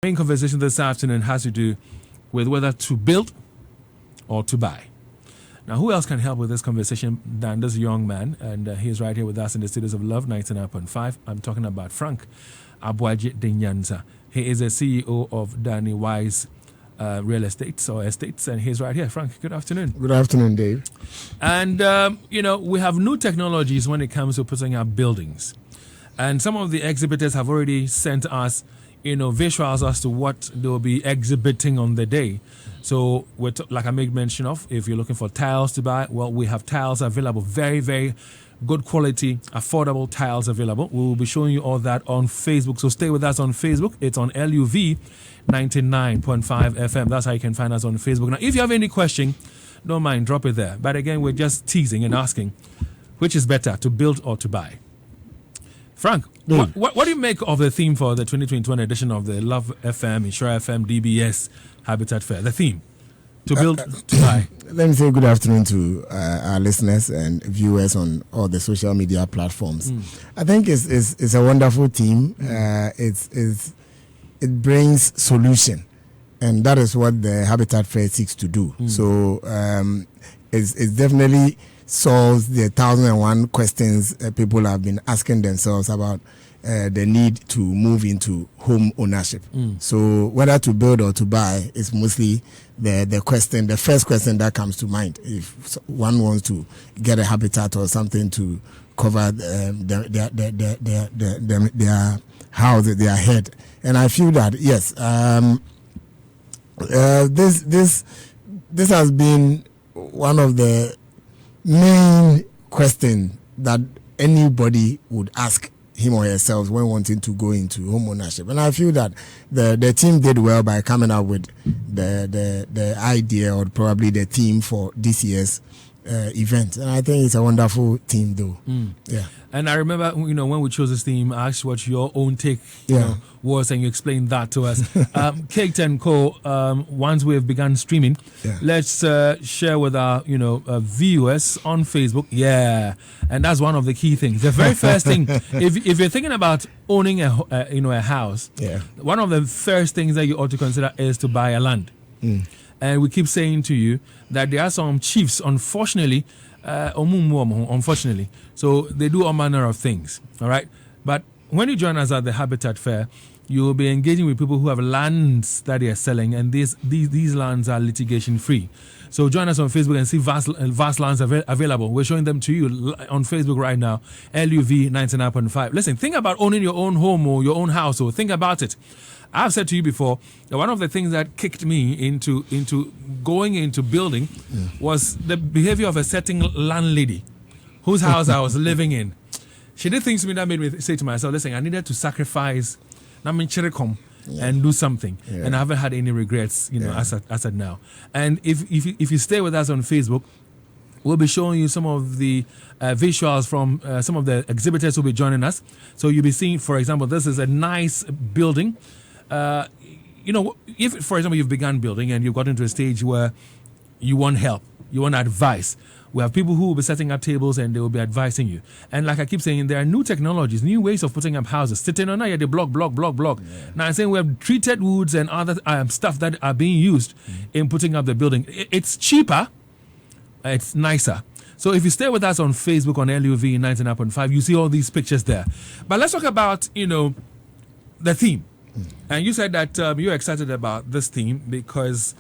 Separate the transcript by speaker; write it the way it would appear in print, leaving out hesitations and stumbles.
Speaker 1: Main conversation this afternoon has to do with whether to build or to buy. Now, who else can help with this conversation than this young man? And he's right here with us in the studios of Love 99.5. I'm talking about Frank Aboagye Denyanza. He is the CEO of Danny Wise Real Estates or Estates, and he's right here. Frank, good afternoon.
Speaker 2: Good afternoon, Dave.
Speaker 1: And, we have new technologies when it comes to putting up buildings. And some of the exhibitors have already sent us visuals as to what they'll be exhibiting on the day. So, like I made mention of, if you're looking for tiles to buy, well, we have tiles available. Very, very good quality, affordable tiles available. We will be showing you all that on Facebook. So stay with us on Facebook. It's on LUV 99.5 FM. That's how you can find us on Facebook. Now, if you have any question, don't mind, drop it there. But again, we're just teasing and asking, which is better, to build or to buy? Frank, what do you make of the theme for the 2021 edition of the Love FM, Insure FM, DBS Habitat Fair? The theme, to build, to buy.
Speaker 2: Let me say good afternoon to our listeners and viewers on all the social media platforms. I think it's a wonderful theme. It brings solution, and that is what the Habitat Fair seeks to do. So it's definitely solves the 1,001 questions people have been asking themselves about the need to move into home ownership. So whether to build or to buy is mostly the first question that comes to mind if one wants to get a habitat or something to cover their house, their head. And I feel that yes, this has been one of the main question that anybody would ask him or herself when wanting to go into home ownership. And I feel that the team did well by coming up with the idea or probably the theme for this year's event. And I think it's a wonderful theme though. Yeah.
Speaker 1: And I remember, when we chose this theme, I asked what your own take was, and you explained that to us. Kate and Co, once we have begun streaming, let's share with our, viewers on Facebook. Yeah, and that's one of the key things. The very first thing, if you're thinking about owning a house, one of the first things that you ought to consider is to buy a land. And we keep saying to you that there are some chiefs, unfortunately, so they do all manner of things, all right? But when you join us at the Habitat Fair, you will be engaging with people who have lands that they are selling, and these lands are litigation free. So join us on Facebook and see vast lands available. We're showing them to you on Facebook right now, LUV 99.5. Listen, think about owning your own home or your own house, or think about it. I've said to you before that one of the things that kicked me into going into building was the behavior of a certain landlady whose house I was living in. She did things to me that made me say to myself, listen, I needed to sacrifice and do something. And I haven't had any regrets, as of now. And if you stay with us on Facebook, we'll be showing you some of the visuals from some of the exhibitors who will be joining us. So you'll be seeing, for example, this is a nice building. If, for example, you've begun building and you've gotten to a stage where you want help, you want advice, we have people who will be setting up tables and they will be advising you. And like I keep saying, there are new technologies, new ways of putting up houses. Sitting on the block. Now I'm saying we have treated woods and other stuff that are being used in putting up the building. It's cheaper, it's nicer. So if you stay with us on Facebook on LUV 99.5, you see all these pictures there. But let's talk about, the theme. And you said that you're excited about this theme because